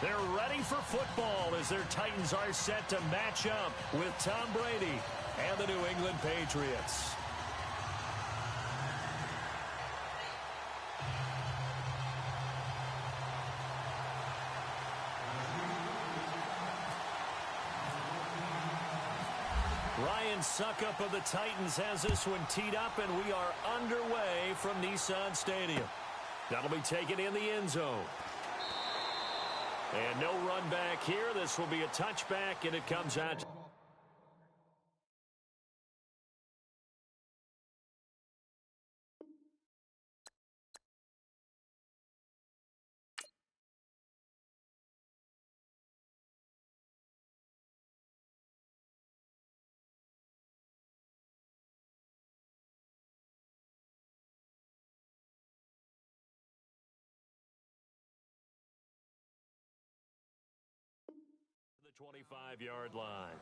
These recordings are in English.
They're ready for football as their Titans are set to match up with Tom Brady and the New England Patriots. Ryan Suckup of the Titans has this one teed up, and we are underway from Nissan Stadium. That'll be taken in the end zone. And no run back here. This will be a touchback, and it comes out. The 25-yard line.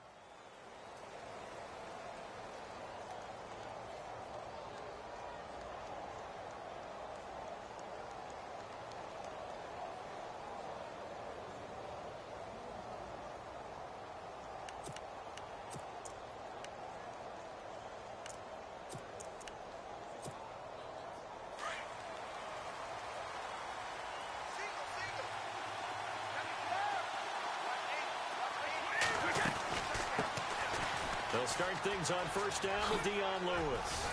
They'll start things on first down with Dion Lewis.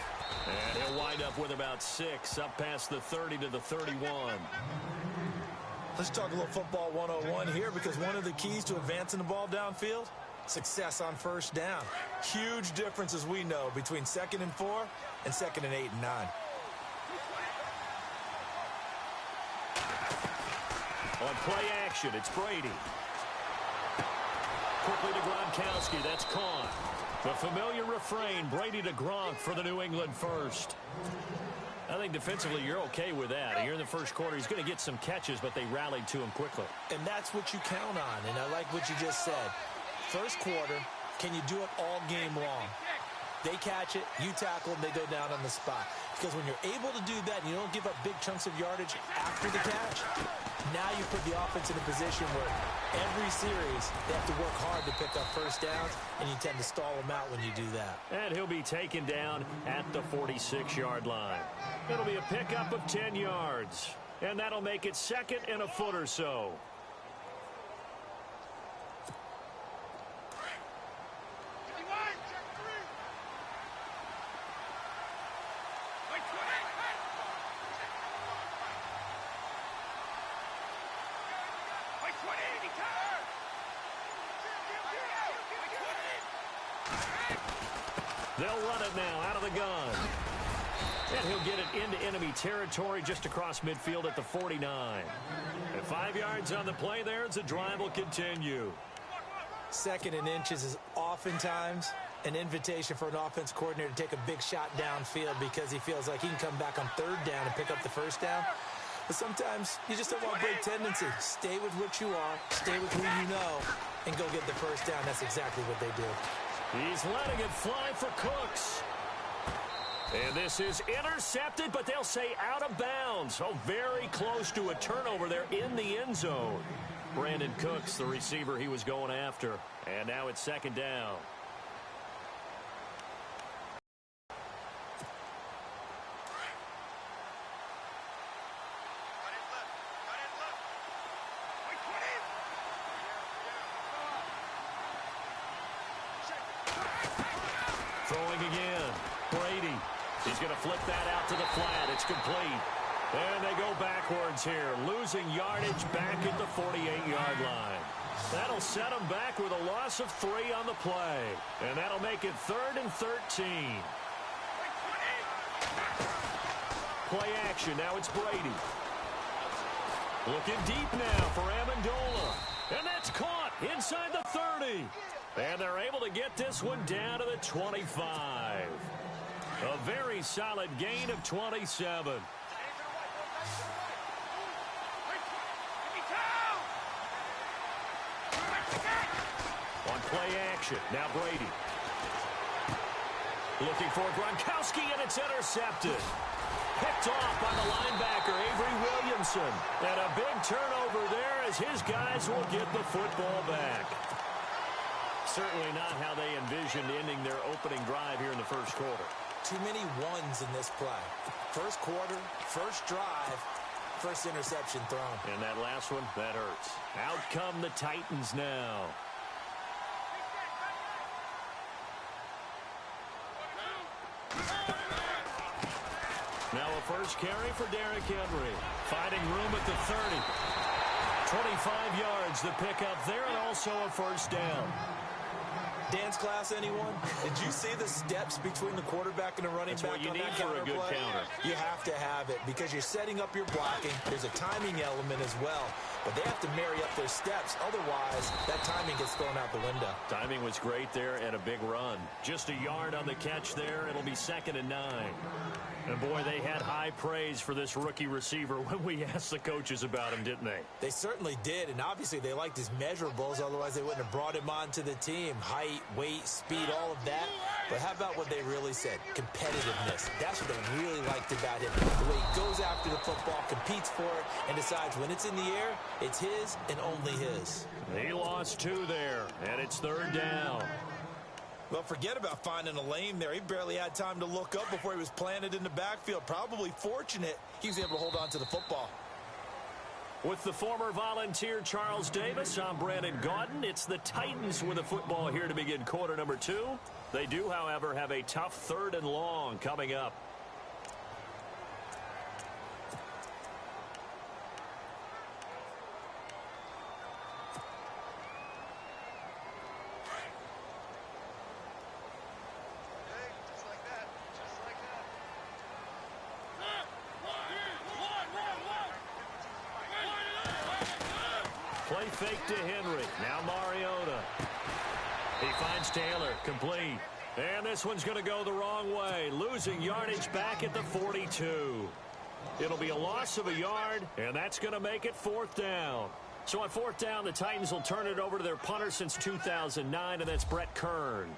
And he'll wind up with about 6, up past the 30 to the 31. Let's talk a little football 101 here, because one of the keys to advancing the ball downfield, success on first down. Huge difference, as we know, between 2nd and 4 and 2nd and 8 and 9. On play action, it's Brady. Quickly to Gronkowski. That's caught. The familiar refrain, Brady to Gronk for the New England first. I think defensively you're okay with that. Here in the first quarter, he's going to get some catches, but they rallied to him quickly. And that's what you count on, and I like what you just said. First quarter, can you do it all game long? They catch it, you tackle them, they go down on the spot. Because when you're able to do that and you don't give up big chunks of yardage after the catch, now you put the offense in a position where every series they have to work hard to pick up first downs, and you tend to stall them out when you do that. And he'll be taken down at the 46-yard line. It'll be a pickup of 10 yards, and that'll make it 2nd and a foot or so. They'll run it now out of the gun. And he'll get it into enemy territory just across midfield at the 49. And 5 yards on the play there as the drive will continue. 2nd and inches is oftentimes an invitation for an offense coordinator to take a big shot downfield because he feels like he can come back on 3rd down and pick up the first down. But sometimes you just don't want a big tendency. Stay with what you are, stay with who you know, and go get the first down. That's exactly what they do. He's letting it fly for Cooks. And this is intercepted, but they'll say out of bounds. Oh, very close to a turnover there in the end zone. Brandon Cooks, the receiver he was going after. And now it's 2nd down. Throwing again. Brady. He's going to flip that out to the flat. It's complete. And they go backwards here, losing yardage back at the 48-yard line. That'll set them back with a loss of 3 on the play. And that'll make it 3rd and 13. Play action. Now it's Brady. Looking deep now for Amendola. And that's caught inside the 30. And they're able to get this one down to the 25. A very solid gain of 27. On play action, now Brady. Looking for Gronkowski, and it's intercepted. picked off by the linebacker, Avery Williamson. And a big turnover there as his guys will get the football back. Certainly not how they envisioned ending their opening drive here in the first quarter. Too many ones in this play. First quarter, first drive, first interception thrown. And that last one, that hurts. Out come the Titans now. Now a first carry for Derrick Henry. Finding room at the 30. 25 yards the pickup there, and also a first down. Dance class, anyone? Did you see the steps between the quarterback and the running back on that counter play? That's what you need for a good counter. You have to have it because you're setting up your blocking. There's a timing element as well. But they have to marry up their steps. Otherwise, that timing gets thrown out the window. Timing was great there and a big run. Just a yard on the catch there. It'll be 2nd and 9. And, boy, they had high praise for this rookie receiver when we asked the coaches about him, didn't they? They certainly did, and obviously they liked his measurables. Otherwise, they wouldn't have brought him onto the team. Height, weight, speed, all of that. But how about what they really said? Competitiveness. That's what they really liked about him. The way he goes after the football, competes for it, and decides when it's in the air, it's his and only his. He lost 2 there, and it's 3rd down. Well, forget about finding a lane there. He barely had time to look up before he was planted in the backfield. Probably fortunate he was able to hold on to the football. With the former Volunteer Charles Davis, I'm Brandon Gaudin. It's the Titans with the football here to begin quarter number 2. They do, however, have a tough 3rd and long coming up. Play fake to Henry. Now Mariota. He finds Taylor. Complete. And this one's going to go the wrong way. Losing yardage back at the 42. It'll be a loss of a yard, and that's going to make it 4th down. So on 4th down, the Titans will turn it over to their punter since 2009, and that's Brett Kern.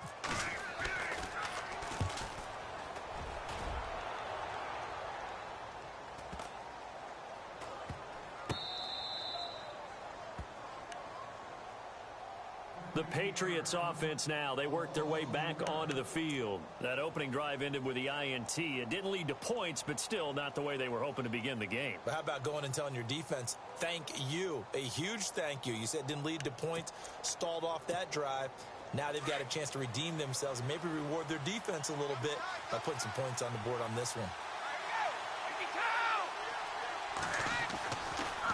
The Patriots offense now. They work their way back onto the field. That opening drive ended with the INT. It didn't lead to points, but still not the way they were hoping to begin the game. But how about going and telling your defense, thank you, a huge thank you. You said it didn't lead to points, stalled off that drive. Now they've got a chance to redeem themselves and maybe reward their defense a little bit by putting some points on the board on this one.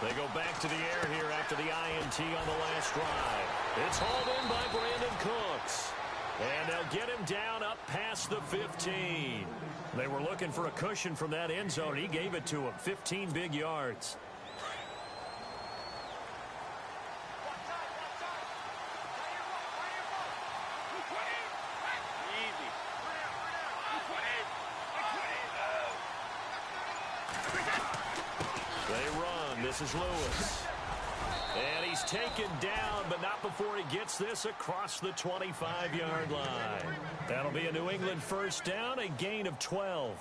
They go back to the air here after the INT on the last drive. It's hauled in by Brandon Cooks. And they'll get him down up past the 15. They were looking for a cushion from that end zone. He gave it to him. 15 big yards. They run. This is Lewis. And he's taken down, but not before he gets this across the 25-yard line. That'll be a New England first down, a gain of 12.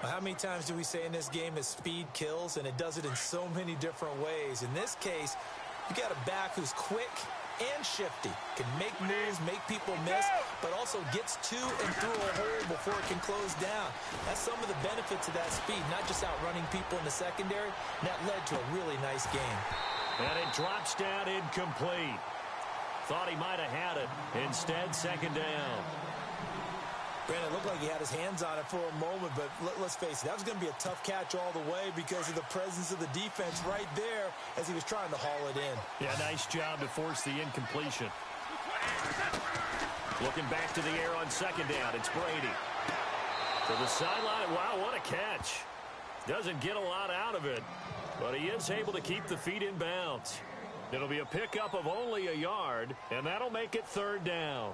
Well, how many times do we say in this game is speed kills, and it does it in so many different ways. In this case, you got a back who's quick and shifty, can make moves, make people miss, but also gets to and through a hole before it can close down. That's some of the benefits of that speed, not just outrunning people in the secondary, and that led to a really nice game. And it drops down incomplete. Thought he might have had it. Instead, 2nd down. Brandon, it looked like he had his hands on it for a moment, but let's face it, that was going to be a tough catch all the way because of the presence of the defense right there as he was trying to haul it in. Yeah, nice job to force the incompletion. Looking back to the air on 2nd down, it's Brady. To the sideline, wow, what a catch. Doesn't get a lot out of it, but he is able to keep the feet in bounds. It'll be a pickup of only a yard, and that'll make it 3rd down.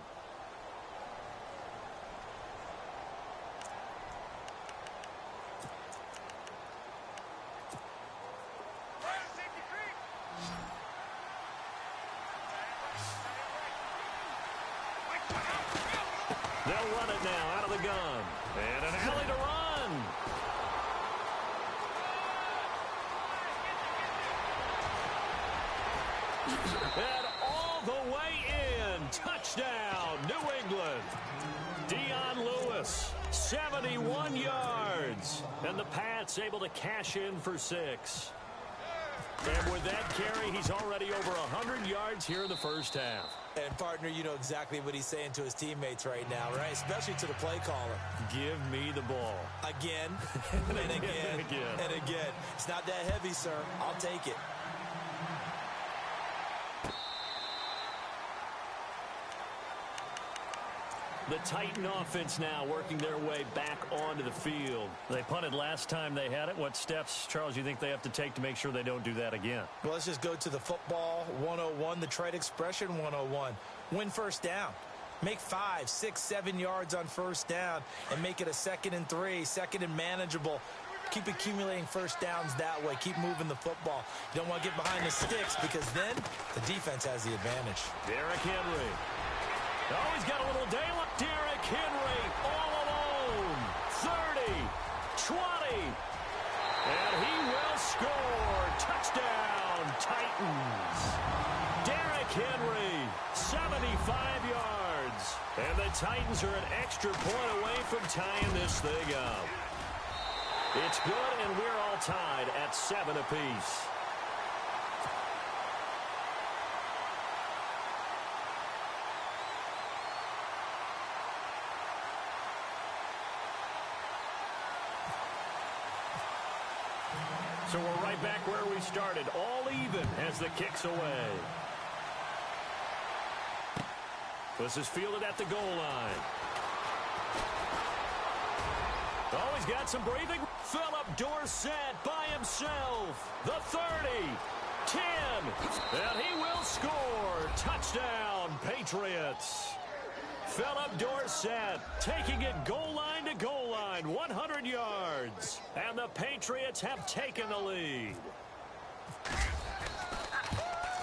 They'll run it now out of the gun. And an alley to run. And all the way in. Touchdown, New England. Dion Lewis, 71 yards. And the Pats able to cash in for 6. And with that carry, he's already over 100 yards here in the first half. And, partner, you know exactly what he's saying to his teammates right now, right? Especially to the play caller. Give me the ball. Again, and again, and again. It's not that heavy, sir. I'll take it. The Titan offense now working their way back onto the field. They punted last time they had it. What steps, Charles, you think they have to take to make sure they don't do that again? Well, let's just go to the football 101, the trade expression 101. Win first down. Make 5, 6, 7 yards on first down and make it a 2nd and 3, 2nd and manageable. Keep accumulating first downs that way. Keep moving the football. You don't want to get behind the sticks because then the defense has the advantage. Derrick Henry. Oh, he's got a little daylight. Derrick Henry all alone. 30, 20. And he will score. Touchdown, Titans. Derrick Henry, 75 yards. And the Titans are an extra point away from tying this thing up. It's good, and we're all tied at 7 apiece. So we're right back where we started, all even as the kick's away. This is fielded at the goal line. Oh, he's got some breathing. Philip Dorsett by himself. The 30, 10, and he will score. Touchdown, Patriots. Philip Dorsett taking it goal line to goal line, 100 yards. And the Patriots have taken the lead.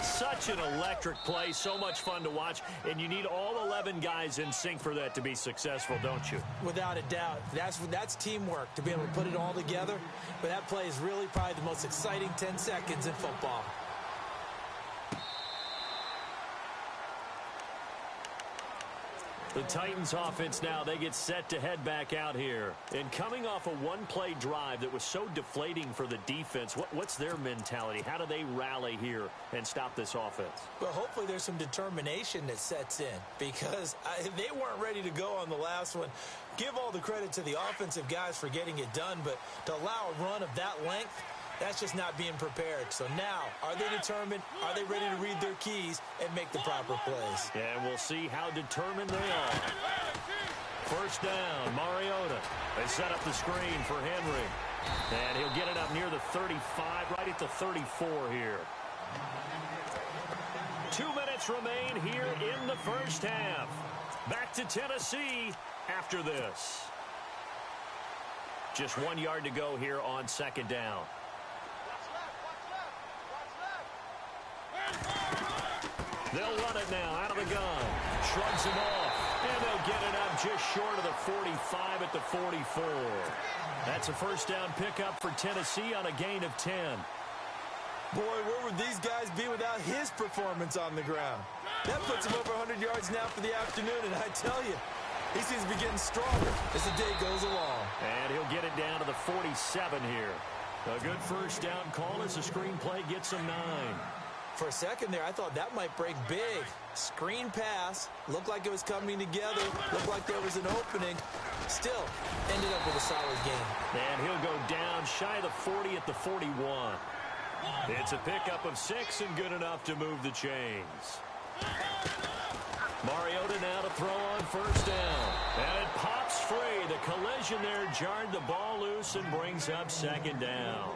Such an electric play, so much fun to watch, and you need all 11 guys in sync for that to be successful, don't you? Without a doubt. That's teamwork, to be able to put it all together. But that play is really probably the most exciting 10 seconds in football. The Titans offense now, they get set to head back out here. And coming off a one-play drive that was so deflating for the defense, what's their mentality? How do they rally here and stop this offense? Well, hopefully there's some determination that sets in because they weren't ready to go on the last one. Give all the credit to the offensive guys for getting it done, but to allow a run of that length, that's just not being prepared. So now, are they determined? Are they ready to read their keys and make the proper plays? And we'll see how determined they are. First down, Mariota. They set up the screen for Henry. And he'll get it up near the 35, right at the 34 here. 2 minutes remain here in the first half. Back to Tennessee after this. Just 1 yard to go here on second down. They'll run it now out of the gun. Shrugs him off. And they'll get it up just short of the 45 at the 44. That's a first down pickup for Tennessee on a gain of 10. Boy, where would these guys be without his performance on the ground? That puts him over 100 yards now for the afternoon, and I tell you, he seems to be getting stronger as the day goes along. And he'll get it down to the 47 here. A good first down call as the screenplay gets him 9. For a second there, I thought that might break big. Screen pass. Looked like it was coming together. Looked like there was an opening. Still, ended up with a solid game. And he'll go down shy of the 40 at the 41. It's a pickup of 6 and good enough to move the chains. Mariota now to throw on first down. And it pops free. The collision there jarred the ball loose and brings up second down.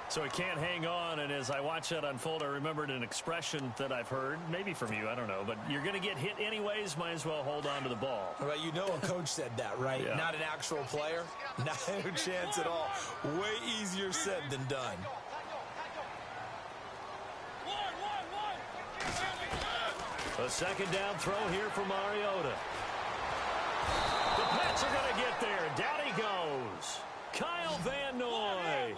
So he can't hang on, and as I watch that unfold, I remembered an expression that I've heard, maybe from you, I don't know, but you're going to get hit anyways, might as well hold on to the ball. Right, you know a coach said that, right? Yeah. Not an actual player. Not a chance at all. Way easier said than done. A second down throw here for Mariota. The Pats are going to get there. Down he goes. Kyle Van Noy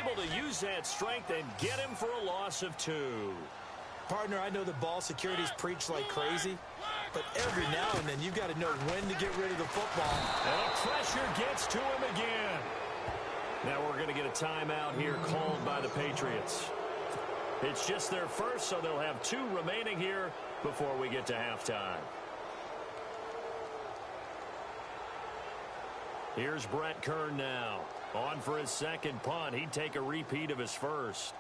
able to use that strength and get him for a loss of 2. Partner, I know the ball security's preached like crazy, but every now and then you've got to know when to get rid of the football. And the pressure gets to him again. Now we're going to get a timeout here called by the Patriots. It's just their first, so they'll have 2 remaining here before we get to halftime. Here's Brett Kern now. On for his second punt. He'd take a repeat of his first.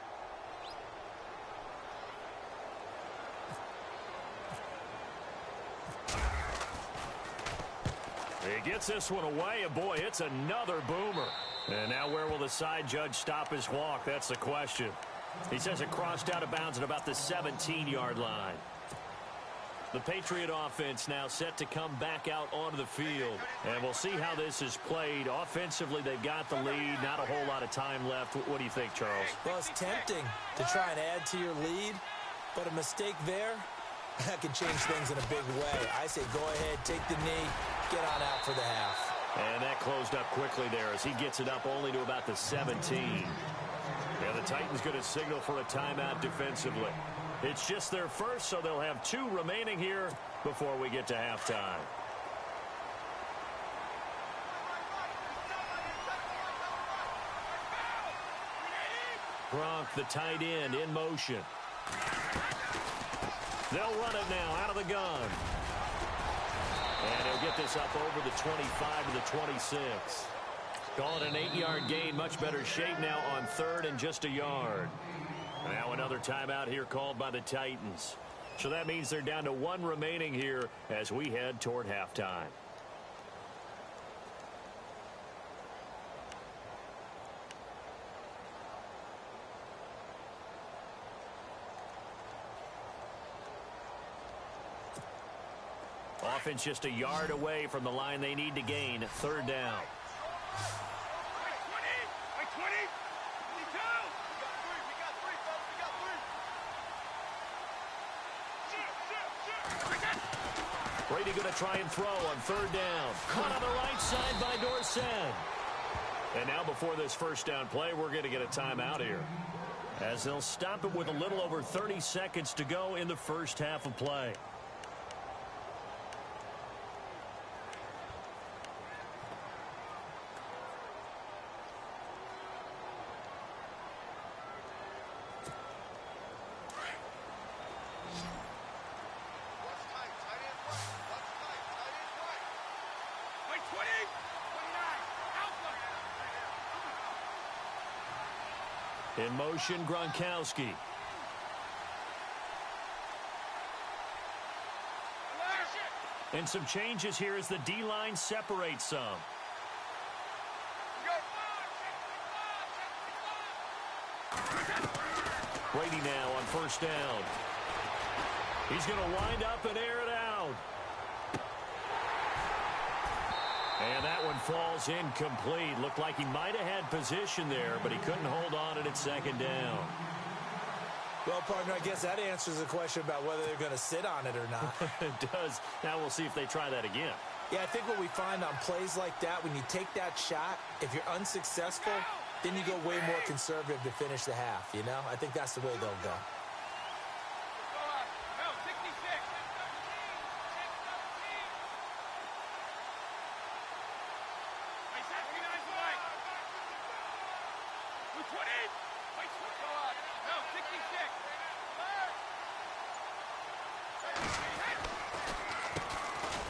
He gets this one away, and boy, it's another boomer. And now where will the side judge stop his walk? That's the question. He says it crossed out of bounds at about the 17-yard line. The Patriot offense now set to come back out onto the field. And we'll see how this is played. Offensively, they've got the lead. Not a whole lot of time left. What do you think, Charles? Well, it's tempting to try and add to your lead, but a mistake there, that can change things in a big way. I say go ahead, take the knee, get on out for the half. And that closed up quickly there as he gets it up only to about the 17. And the Titans going to signal for a timeout defensively. It's just their first, so they'll have 2 remaining here before we get to halftime. Gronk, the tight end, in motion. They'll run it now out of the gun. And he'll get this up over the 25 to the 26. Call it an 8-yard gain. Much better shape now on 3rd and just a yard. Now another timeout here called by the Titans. So that means they're down to 1 remaining here as we head toward halftime. Offense just a yard away from the line they need to gain. 3rd down. Brady going to try and throw on 3rd down. Caught on the right side by Dorsett. And now before this first down play, we're going to get a timeout here, as they'll stop it with a little over 30 seconds to go in the first half of play. In motion, Gronkowski. And some changes here as the D-line separates some. Brady now on 1st down. He's going to wind up and air it out. And that one falls incomplete. Looked like he might have had position there, but he couldn't hold on it at 2nd down. Well, partner, I guess that answers the question about whether they're going to sit on it or not. It does. Now we'll see if they try that again. Yeah, I think what we find on plays like that, when you take that shot, if you're unsuccessful, then you go way more conservative to finish the half, you know? I think that's the way they'll go.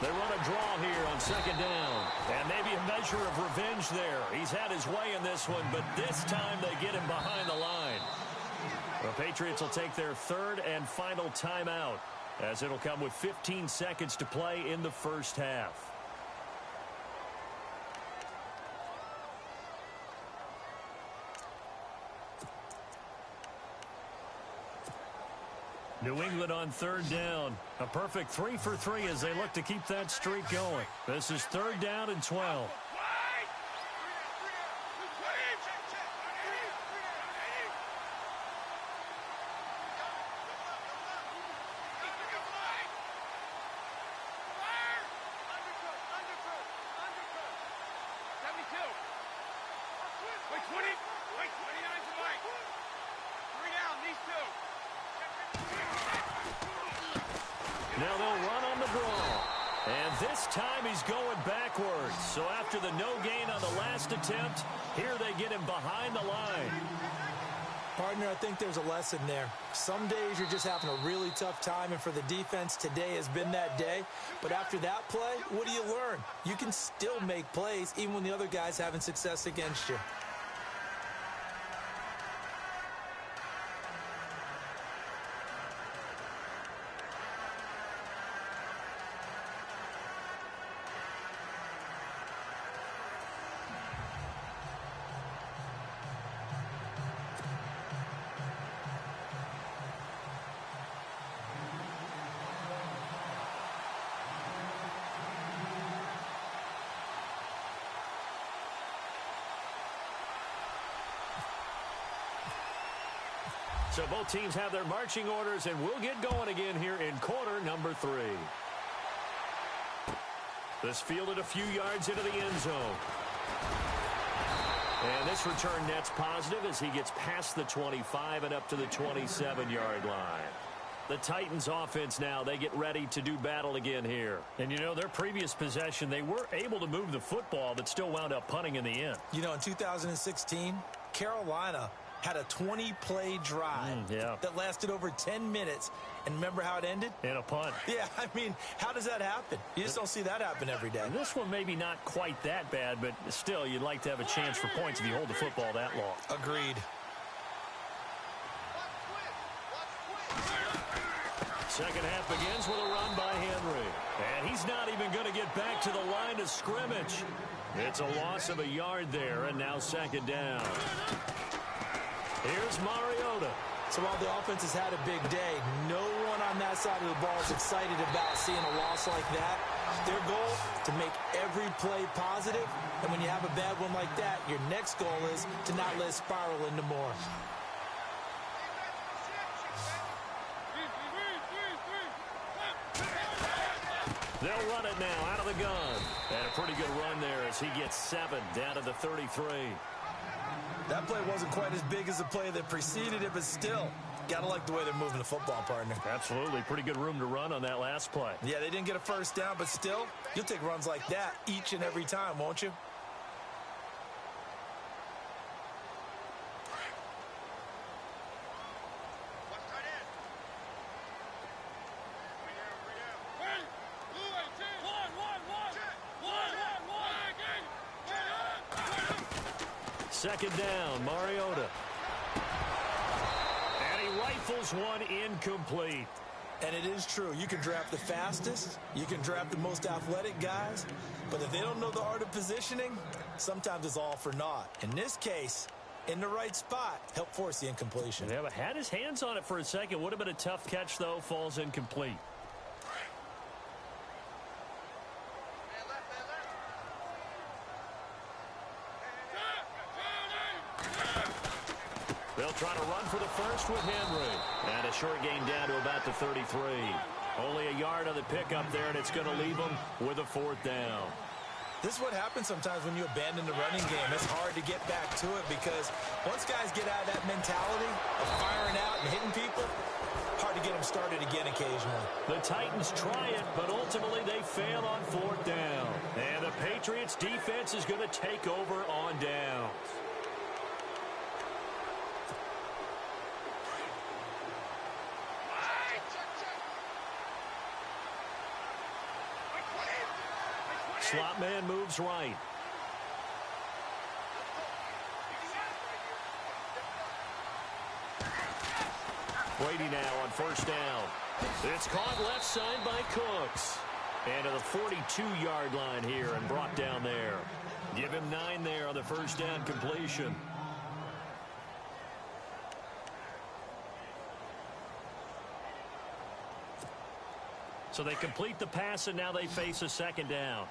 They run a draw here on 2nd down. And maybe a measure of revenge there. He's had his way in this one, but this time they get him behind the line. The Patriots will take their 3rd and final timeout, as it'll come with 15 seconds to play in the first half. New England on 3rd down. A perfect 3 for 3 as they look to keep that streak going. This is 3rd down and 12. Now they'll run on the draw. And this time he's going backwards. So after the no gain on the last attempt, here they get him behind the line. Partner, I think there's a lesson there. Some days you're just having a really tough time, and for the defense, today has been that day. But after that play, what do you learn? You can still make plays even when the other guy's having success against you. So both teams have their marching orders, and we'll get going again here in quarter number 3. This fielded a few yards into the end zone. And this return net's positive as he gets past the 25 and up to the 27-yard line. The Titans offense now, they get ready to do battle again here. And, you know, their previous possession, they were able to move the football, but still wound up punting in the end. You know, in 2016, Carolina had a 20-play drive that lasted over 10 minutes. And remember how it ended? In a punt. Yeah, I mean, how does that happen? You just don't see that happen every day. And this one maybe not quite that bad, but still, you'd like to have a chance for points if you hold the football that long. Agreed. Second half begins with a run by Henry. And he's not even going to get back to the line of scrimmage. It's a loss of a yard there, and now second down. Here's Mariota. So while the offense has had a big day, no one on that side of the ball is excited about seeing a loss like that. Their goal, to make every play positive. And when you have a bad one like that, your next goal is to not let it spiral into more. They'll run it now out of the gun. And a pretty good run there as he gets 7 down to the 33. That play wasn't quite as big as the play that preceded it, but still, gotta like the way they're moving the football, partner. Absolutely. Pretty good room to run on that last play. Yeah, they didn't get a first down, but still, you'll take runs like that each and every time, won't you? Second down, Mariota. And he rifles one incomplete. And it is true. You can draft the fastest. You can draft the most athletic guys. But if they don't know the art of positioning, sometimes it's all for naught. In this case, in the right spot, help force the incompletion. Yeah, but had his hands on it for a second. Would have been a tough catch, though. Falls incomplete. They'll try to run for the first with Henry. And a short gain down to about the 33. Only a yard on the pickup there, and it's going to leave them with a 4th down. This is what happens sometimes when you abandon the running game. It's hard to get back to it because once guys get out of that mentality of firing out and hitting people, hard to get them started again occasionally. The Titans try it, but ultimately they fail on 4th down. And the Patriots defense is going to take over on downs. Slot man moves right. Brady now on 1st down. It's caught left side by Cooks. And to the 42-yard line here and brought down there. Give him 9 there on the 1st down completion. So they complete the pass, and now they face a 2nd down.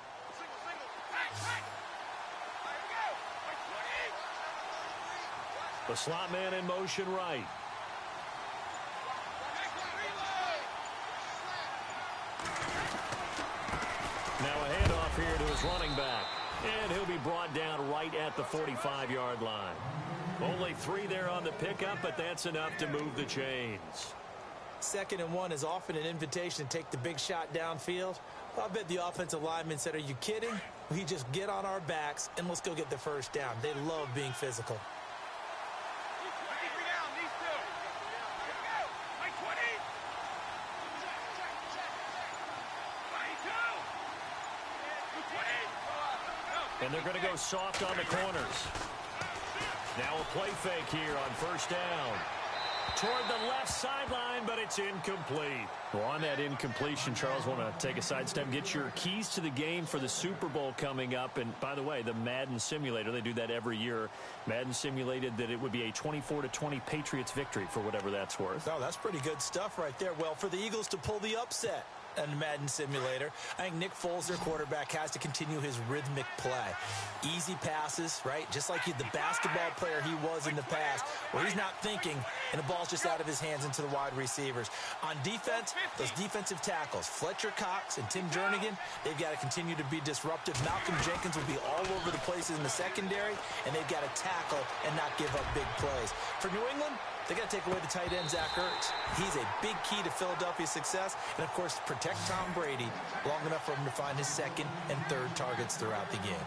The slot man in motion right. Now a handoff here to his running back. And he'll be brought down right at the 45-yard line. Only 3 there on the pickup, but that's enough to move the chains. 2nd and 1 is often an invitation to take the big shot downfield. Well, I bet the offensive lineman said, are you kidding? We just get on our backs and let's go get the first down. They love being physical. And they're going to go soft on the corners. Now a play fake here on first down. Toward the left sideline, but it's incomplete. Well, on that incompletion, Charles, want to take a sidestep, get your keys to the game for the Super Bowl coming up. And by the way, the Madden simulator, they do that every year. Madden simulated that it would be a 24-20 Patriots victory for whatever that's worth. Oh, that's pretty good stuff right there. Well, for the Eagles to pull the upset and Madden simulator, I think Nick Foles, their quarterback, has to continue his rhythmic play. Easy passes, right? Just like the basketball player he was in the past, where he's not thinking and the ball's just out of his hands into the wide receivers. On defense, those defensive tackles, Fletcher Cox and Tim Jernigan, they've got to continue to be disruptive. Malcolm Jenkins will be all over the places in the secondary, and they've got to tackle and not give up big plays. For New England, they got to take away the tight end, Zach Ertz. He's a big key to Philadelphia's success. And, of course, protect Tom Brady long enough for him to find his 2nd and 3rd targets throughout the game.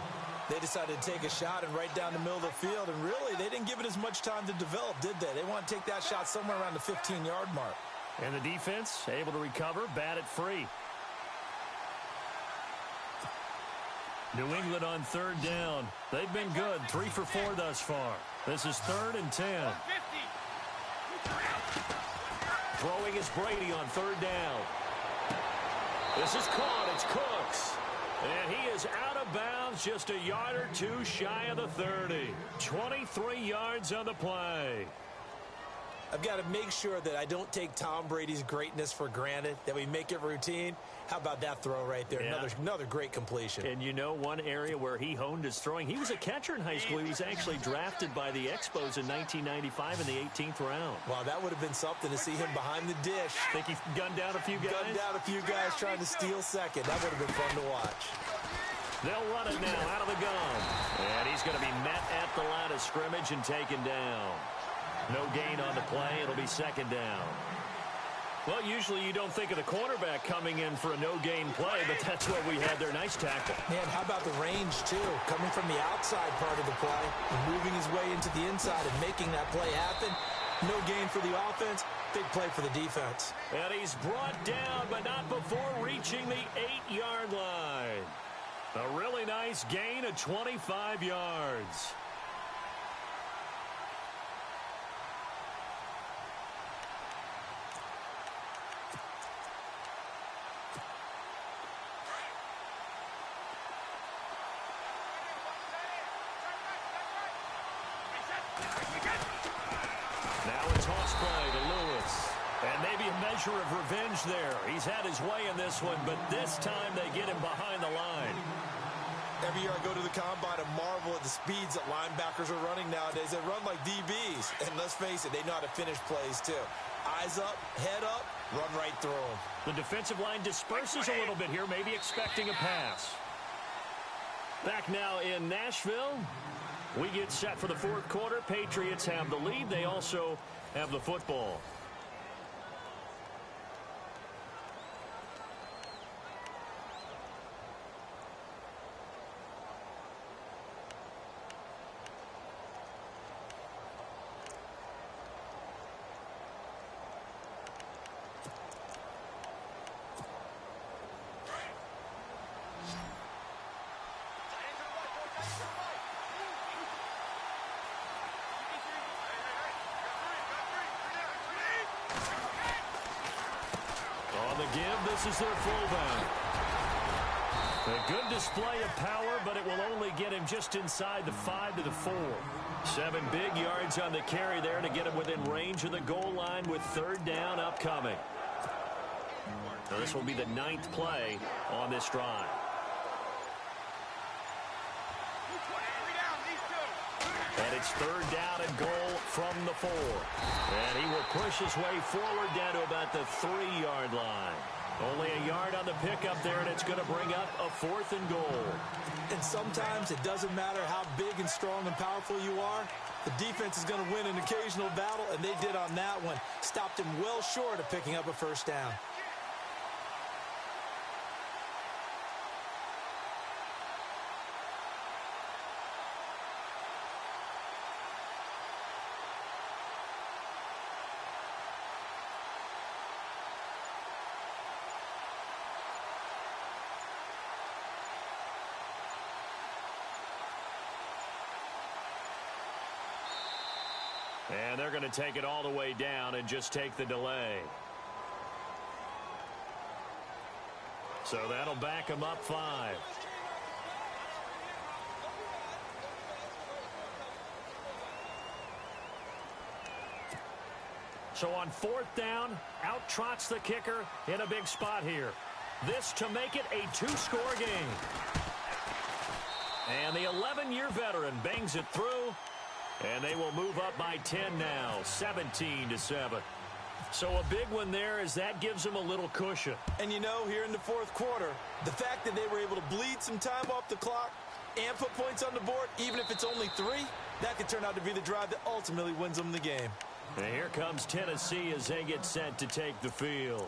They decided to take a shot and right down the middle of the field. And, really, they didn't give it as much time to develop, did they? They want to take that shot somewhere around the 15-yard mark. And the defense able to recover, bat it free. New England on 3rd down. They've been good, 3 for 4 thus far. This is 3rd and 10. Throwing is Brady on 3rd down. This is caught. It's Cooks. And he is out of bounds, just a yard or two shy of the 30. 23 yards on the play. I've got to make sure that I don't take Tom Brady's greatness for granted, that we make it routine. How about that throw right there? Yeah. Another great completion. And you know one area where he honed his throwing, he was a catcher in high school. He was actually drafted by the Expos in 1995 in the 18th round. Wow, that would have been something to see him behind the dish. Think he gunned down a few guys? Gunned down a few guys trying to steal second. That would have been fun to watch. They'll run it now out of the gun. And he's going to be met at the line of scrimmage and taken down. No gain on the play. It'll be 2nd down. Well, usually you don't think of the cornerback coming in for a no-gain play, but that's what we had there. Nice tackle. Man, how about the range, too? Coming from the outside part of the play and moving his way into the inside and making that play happen. No gain for the offense. Big play for the defense. And he's brought down, but not before reaching the 8-yard line. A really nice gain of 25 yards. Of revenge there. He's had his way in this one, but this time they get him behind the line. Every year I go to the combine and marvel at the speeds that linebackers are running nowadays. They run like DBs, and let's face it, they know how to finish plays too. Eyes up, head up, run right through them. The defensive line disperses a little bit here, maybe expecting a pass. Back now in Nashville. We get set for the 4th quarter. Patriots have the lead. They also have the football. This is their fullback. A good display of power, but it will only get him just inside the 5 to the 4. 7 big yards on the carry there to get him within range of the goal line with 3rd down upcoming. So this will be the 9th play on this drive. And it's third down and goal from the 4. And he will push his way forward down to about the 3-yard line. Only a yard on the pickup there, and it's going to bring up a 4th and goal. And sometimes it doesn't matter how big and strong and powerful you are. The defense is going to win an occasional battle, and they did on that one. Stopped him well short of picking up a first down. And they're going to take it all the way down and just take the delay. So that'll back them up 5. So on 4th down, out trots the kicker in a big spot here. This to make it a 2-score game. And the 11-year veteran bangs it through. And they will move up by 10 now, 17-7. So a big one there as that gives them a little cushion. And you know, here in the 4th quarter, the fact that they were able to bleed some time off the clock and put points on the board, even if it's only 3, that could turn out to be the drive that ultimately wins them the game. And here comes Tennessee as they get set to take the field.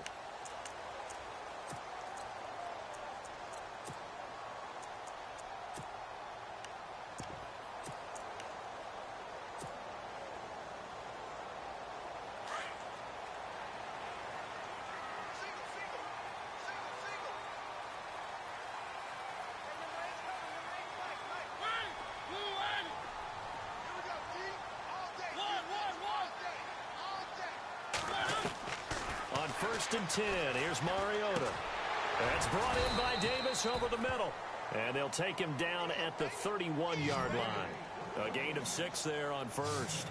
On 1st and 10, here's Mariota. That's brought in by Davis over the middle. And they'll take him down at the 31-yard line. A gain of 6 there on 1st.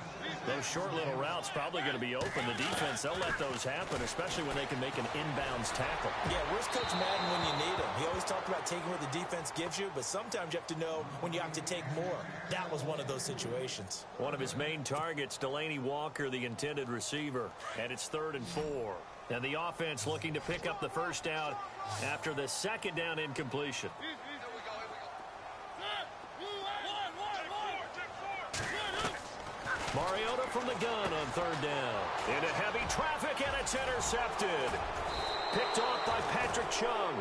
Those short little routes probably going to be open. The defense, they'll let those happen, especially when they can make an inbounds tackle. Yeah, where's Coach Madden when you need him? He always talked about taking what the defense gives you, but sometimes you have to know when you have to take more. That was one of those situations. One of his main targets, Delaney Walker, the intended receiver. And it's 3rd and 4. And the offense looking to pick up the first down after the 2nd down incompletion. Mariota from the gun on 3rd down. Into heavy traffic, and it's intercepted. Picked off by Patrick Chung.